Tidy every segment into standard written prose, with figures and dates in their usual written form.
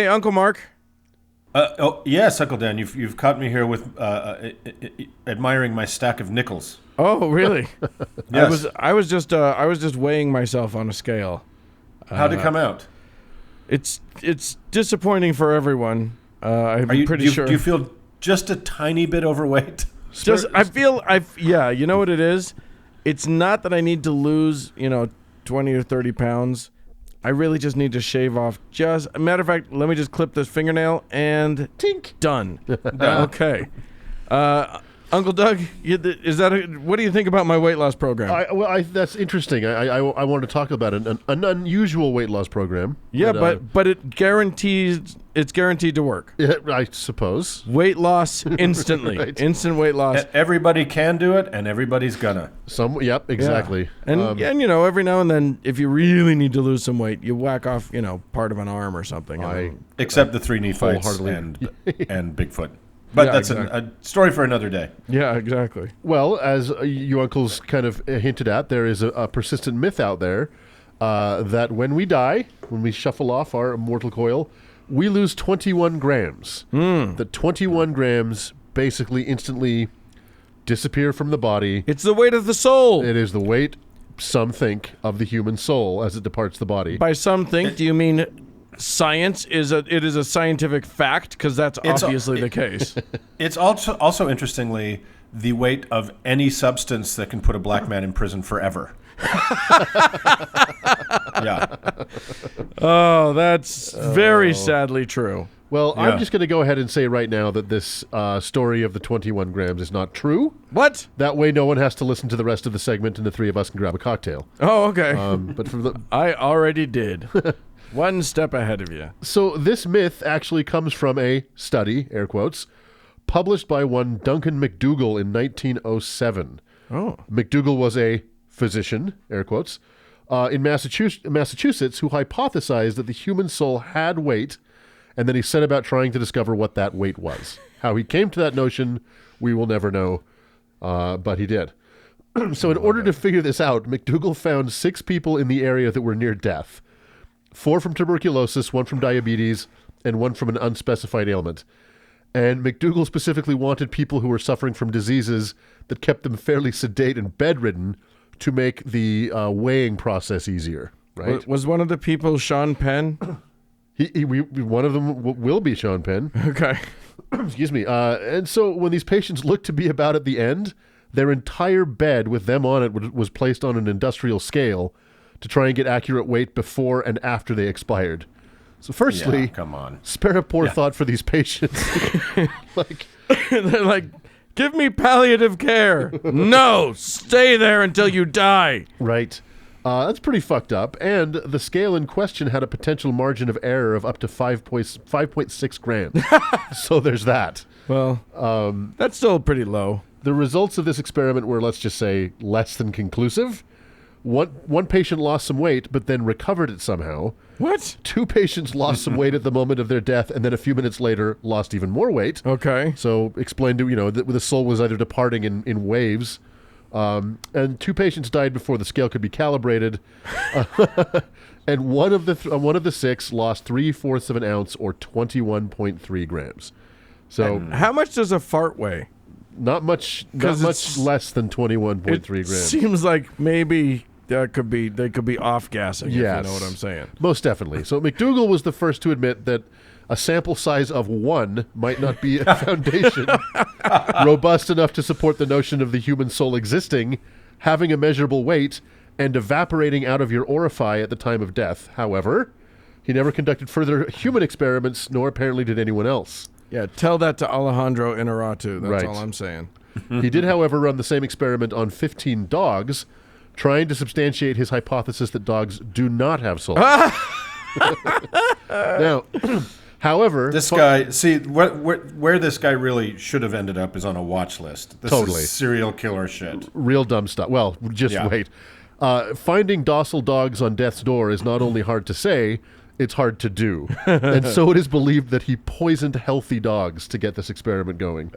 Uncle Mark. Yes, Uncle Dan. You've caught me here with admiring my stack of nickels. Oh, really? Yes. I was just weighing myself on a scale. How'd it come out? It's disappointing for everyone. I'm pretty sure. Do you feel just a tiny bit overweight? Yeah. You know what it is? It's not that I need to lose 20 or 30 pounds. I really just need to shave off. Matter of fact, let me just clip this fingernail and tink, done. Okay. Uncle Doug, what do you think about my weight loss program? That's interesting. I want to talk about an unusual weight loss program. Yeah, but it guarantees it's guaranteed to work. Yeah, I suppose. Weight loss instantly. Right. Instant weight loss. Everybody can do it, and everybody's gonna. Yep, exactly. Yeah. And every now and then, if you really need to lose some weight, you whack off part of an arm or something. Except the 3 knee fights and Bigfoot. But that's a story for another day. Yeah, exactly. Well, as you uncles kind of hinted at, there is a persistent myth out there that when we die, when we shuffle off our mortal coil, we lose 21 grams. That 21 grams basically instantly disappear from the body. It's the weight of the soul. It is the weight, some think, of the human soul as it departs the body. By some think, do you mean science is a scientific fact? Because that's obviously the case. It's also interestingly the weight of any substance that can put a black man in prison forever. Yeah. Oh, that's very sadly true. Well, yeah. I'm just going to go ahead and say right now that this story of the 21 grams is not true. What? That way no one has to listen to the rest of the segment and the three of us can grab a cocktail. Oh, okay. But I already did. One step ahead of you. So this myth actually comes from a study, air quotes, published by one Duncan McDougall in 1907. Oh. McDougall was a physician, air quotes, in Massachusetts who hypothesized that the human soul had weight, and then he set about trying to discover what that weight was. How he came to that notion, we will never know, but he did. So in order to figure this out, McDougall found 6 people in the area that were near death. 4 from tuberculosis, 1 from diabetes, and 1 from an unspecified ailment. And McDougall specifically wanted people who were suffering from diseases that kept them fairly sedate and bedridden to make the weighing process easier, right? Was one of the people Sean Penn? One of them will be Sean Penn. Okay. Excuse me. And so when these patients looked to be about at the end, their entire bed with them on it was placed on an industrial scale to try and get accurate weight before and after they expired. So firstly, come on, spare a poor thought for these patients. They're like, give me palliative care. No, stay there until you die. Right. That's pretty fucked up. And the scale in question had a potential margin of error of up to 5.6 grams. So there's that. Well, that's still pretty low. The results of this experiment were, let's just say, less than conclusive. One patient lost some weight, but then recovered it somehow. What? 2 patients lost some weight at the moment of their death, and then a few minutes later lost even more weight. Okay. So explained that the soul was either departing in waves. And 2 patients died before the scale could be calibrated. And one of the 6 lost 3/4 of an ounce or 21.3 grams. So and how much does a fart weigh? Not much less than 21.3 grams. Seems like maybe they could be off gassing. Yes. If you know what I'm saying. Most definitely. So McDougall was the first to admit that a sample size of 1 might not be a foundation robust enough to support the notion of the human soul existing, having a measurable weight, and evaporating out of your orifice at the time of death. However, he never conducted further human experiments, nor apparently did anyone else. Yeah, tell that to Alejandro Inarritu. That's right. all I'm saying. He did, however, run the same experiment on 15 dogs, trying to substantiate his hypothesis that dogs do not have souls. Now, however... This guy, see, where this guy really should have ended up is on a watch list. This is serial killer shit. Real dumb stuff. Well, just wait. Finding docile dogs on death's door is not only hard to say, it's hard to do. And so it is believed that he poisoned healthy dogs to get this experiment going.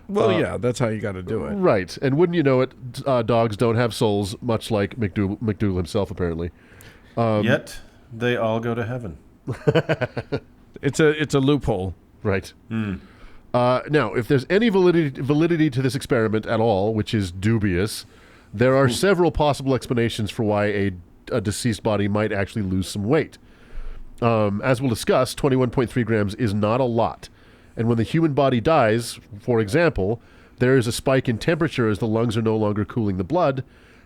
Well, yeah, that's how you got to do it. Right. And wouldn't you know it, dogs don't have souls, much like McDougall himself, apparently. Yet, they all go to heaven. It's a loophole. Right. Now, if there's any validity to this experiment at all, which is dubious, there are several possible explanations for why a deceased body might actually lose some weight. As we'll discuss, 21.3 grams is not a lot. And when the human body dies, for example, there is a spike in temperature as the lungs are no longer cooling the blood,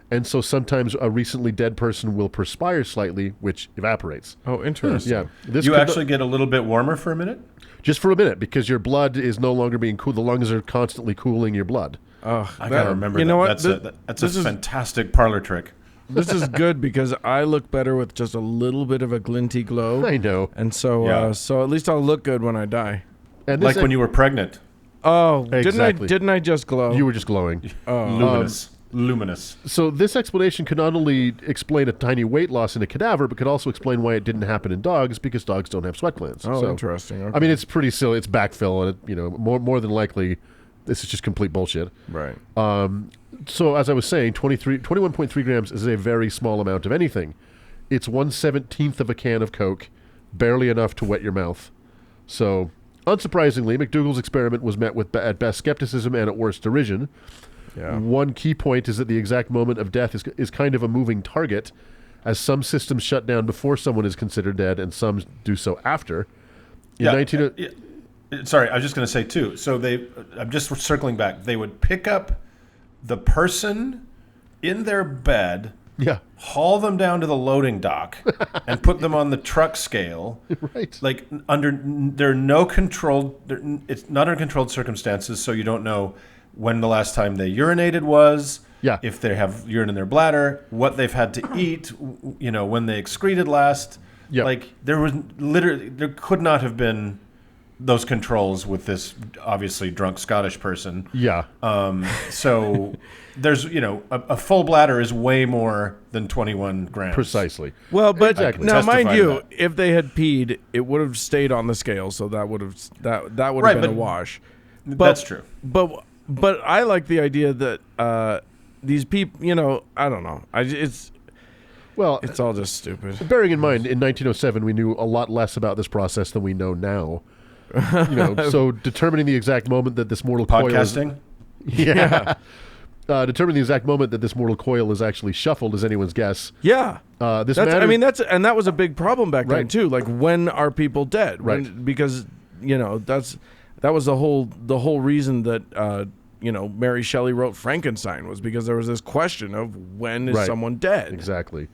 and so sometimes a recently dead person will perspire slightly, which evaporates. Oh, interesting. Yeah. You actually get a little bit warmer for a minute? Just for a minute, because your blood is no longer being cooled. The lungs are constantly cooling your blood. Oh, I got to remember you that. know what? That's a fantastic parlor trick. This is good because I look better with just a little bit of a glinty glow. I know. And so so at least I'll look good when I die. And Like when you were pregnant. Oh, Exactly. didn't I just glow? You were just glowing. Luminous. So this explanation could not only explain a tiny weight loss in a cadaver, but could also explain why it didn't happen in dogs, because dogs don't have sweat glands. Oh, So, interesting. Okay. I mean, it's pretty silly. It's backfill, and more than likely, this is just complete bullshit. right. So as I was saying, 21.3 grams is a very small amount of anything. It's 1/17 of a can of Coke, barely enough to wet your mouth. So, unsurprisingly, McDougall's experiment was met with at best skepticism and at worst derision. Yeah. One key point is that the exact moment of death is kind of a moving target, as some systems shut down before someone is considered dead and some do so after. Sorry, I was just going to say, too. So I'm just circling back. They would pick up the person in their bed, haul them down to the loading dock, and put them on the truck scale. Right. Like, it's not under controlled circumstances, so you don't know when the last time they urinated was, if they have urine in their bladder, what they've had to eat, when they excreted last. Yep. Like, there could not have been those controls with this obviously drunk Scottish person. Yeah. So there's, a full bladder is way more than 21 grams. Precisely. Well, but Exactly. now, mind Testify to you, that. if they had peed, it would have stayed on the scale, so that would have that would Right, have been a but wash. That's true. But I like the idea that these people, I don't know. It's all just stupid. Bearing in mind, in 1907, we knew a lot less about this process than we know now. So determining the exact moment that this mortal coil Podcasting? determining the exact moment that this mortal coil is actually shuffled is anyone's guess. Yeah. This That's, matters- I mean, that was a big problem back then Right. too. Like, when are people dead? Right. Because that was the whole reason that Mary Shelley wrote Frankenstein, was because there was this question of when is Right. someone dead. Exactly.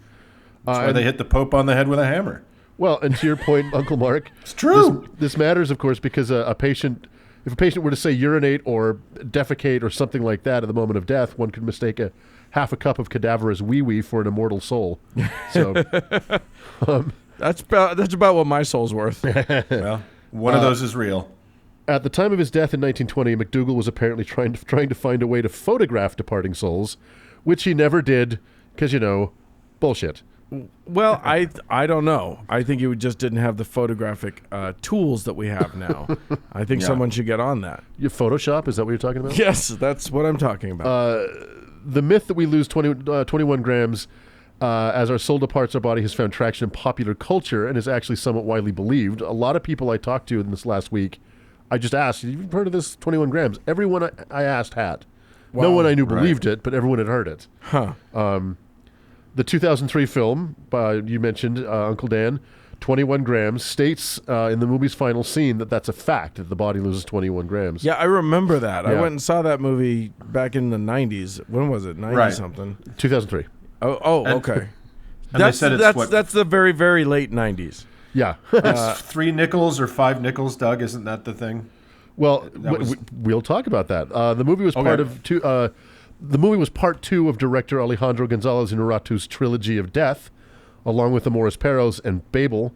That's why they hit the Pope on the head with a hammer. Well, and to your point, Uncle Mark, It's true. This matters, of course, because if a patient were to say urinate or defecate or something like that at the moment of death, one could mistake a half a cup of cadaverous wee-wee for an immortal soul. So That's about what my soul's worth. Well, one of those is real. at the time of his death in 1920, McDougall was apparently trying to find a way to photograph departing souls, which he never did because, bullshit. Well, I don't know. I think you just didn't have the photographic tools that we have now. I think someone should get on that. Your Photoshop, is that what you're talking about? Yes, that's what I'm talking about. The myth that we lose 21 grams as our soul departs our body has found traction in popular culture and is actually somewhat widely believed. A lot of people I talked to in this last week, I just asked, have you heard of this 21 grams? Everyone I asked had. No Wow. one I knew believed it, but everyone had heard it. Huh. The 2003 film, you mentioned, Uncle Dan, 21 grams, states in the movie's final scene that that's a fact, that the body loses 21 grams. Yeah, I remember that. I Yeah. went and saw that movie back in the 90s. When was it? 90 Right. something. 2003. Oh, okay. And they said it's That's the very, very late 90s. Yeah. It's 3 nickels or 5 nickels, Doug. Isn't that the thing? Well, was- we'll talk about that. The movie was part of two. The movie was part 2 of director Alejandro González Inarritu's trilogy of death, along with Amores Perros and Babel,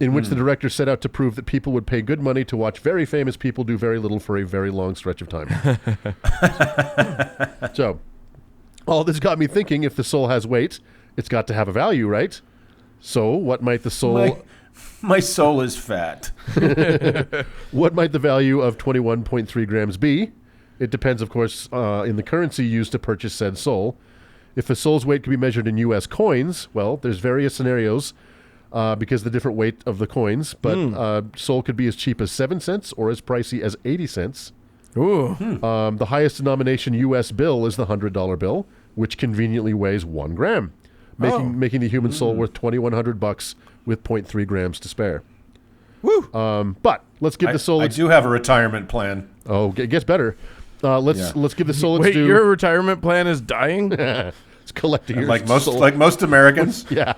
in which the director set out to prove that people would pay good money to watch very famous people do very little for a very long stretch of time. So, all this got me thinking: if the soul has weight, it's got to have a value, right? So, what might the soul? My soul is fat. What might the value of 21.3 grams be? It depends, of course, in the currency used to purchase said soul. If a soul's weight can be measured in U.S. coins, well, there's various scenarios because of the different weight of the coins. But Sol could be as cheap as 7 cents or as pricey as 80 cents. Ooh. The highest denomination U.S. bill is the $100 bill, which conveniently weighs 1 gram, making the human soul worth $2,100 with 0.3 grams to spare. Woo. But let's give the soul. I do have a retirement plan. Oh, it gets better. Let's give the soul its Wait, due. your retirement plan is dying? It's collecting your Like soul. most Americans. Yeah.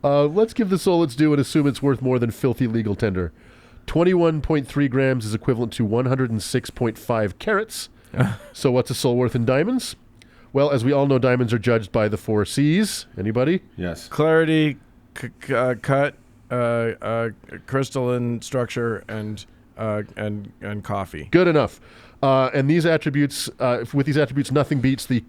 Let's give the soul its due and assume it's worth more than filthy legal tender. 21.3 grams is equivalent to 106.5 carats. So what's a soul worth in diamonds? Well, as we all know, diamonds are judged by the 4 C's. Anybody? Yes. Clarity, cut, crystalline structure, and coffee. Good enough. And these attributes, with these attributes, nothing beats the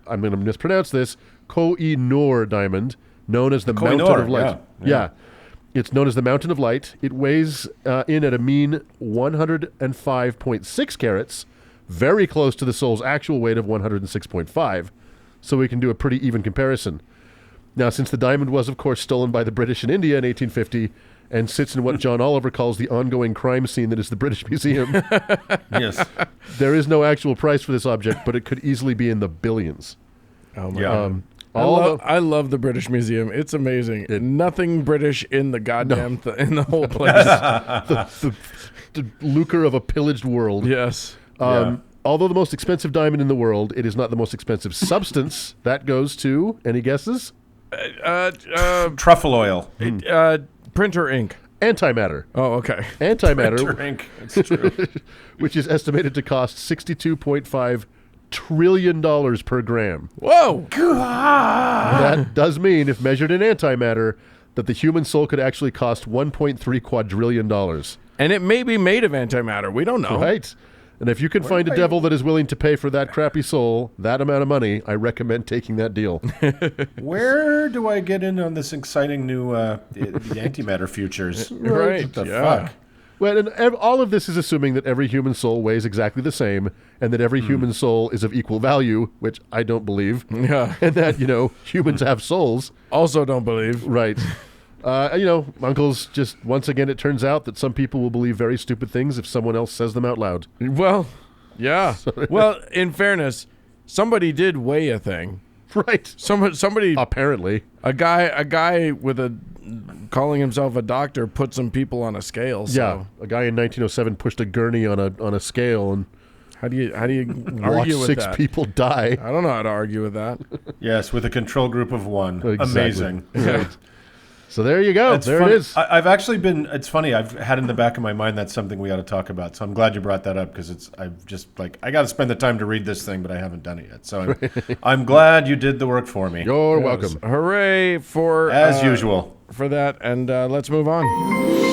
I'm going to mispronounce this, Koh-i-Noor diamond, known as the Mountain of Light. Yeah. It's known as the Mountain of Light. It weighs in at a mean 105.6 carats, very close to the soul's actual weight of 106.5. So we can do a pretty even comparison. Now, since the diamond was, of course, stolen by the British in India in 1850 and sits in what John Oliver calls the ongoing crime scene that is the British Museum, Yes. there is no actual price for this object, but it could easily be in the billions. Oh my Yeah. God. I love the British Museum. It's amazing. Nothing British in the goddamn in the whole place. The lucre of a pillaged world. Yes. Although the most expensive diamond in the world, it is not the most expensive substance. That goes to, any guesses? Truffle oil. Printer ink. Antimatter. Oh, okay. Antimatter, Printer ink. It's true. which is estimated to cost $62.5 trillion per gram. Whoa. That does mean, if measured in antimatter, that the human soul could actually cost $1.3 quadrillion. And it may be made of antimatter. We don't know. Right? And if you can find a devil that is willing to pay for that crappy soul, that amount of money, I recommend taking that deal. Where do I get in on this exciting new the antimatter futures? Right. What the Yeah. fuck? Well, and all of this is assuming that every human soul weighs exactly the same, and that every human soul is of equal value, which I don't believe. Yeah. And that, humans have souls. Also don't believe. Right. Uncles, just once again, it turns out that some people will believe very stupid things if someone else says them out loud. Well, yeah. Well, in fairness, somebody did weigh a thing. Right. Somebody Apparently. a guy with calling himself a doctor put some people on a scale. So Yeah. A guy in 1907 pushed a gurney on a scale and how do you watched argue with 6 that? people die. I don't know how to argue with that. Yes, with a control group of 1. Exactly. Amazing. Right. So there you go. It's there funny. it is. I've actually been. It's funny. I've had in the back of my mind that's something we ought to talk about. So I'm glad you brought that up because I've just I got to spend the time to read this thing, but I haven't done it yet. So I'm glad you did the work for me. You're welcome. Hooray for As usual. for that, and let's move on.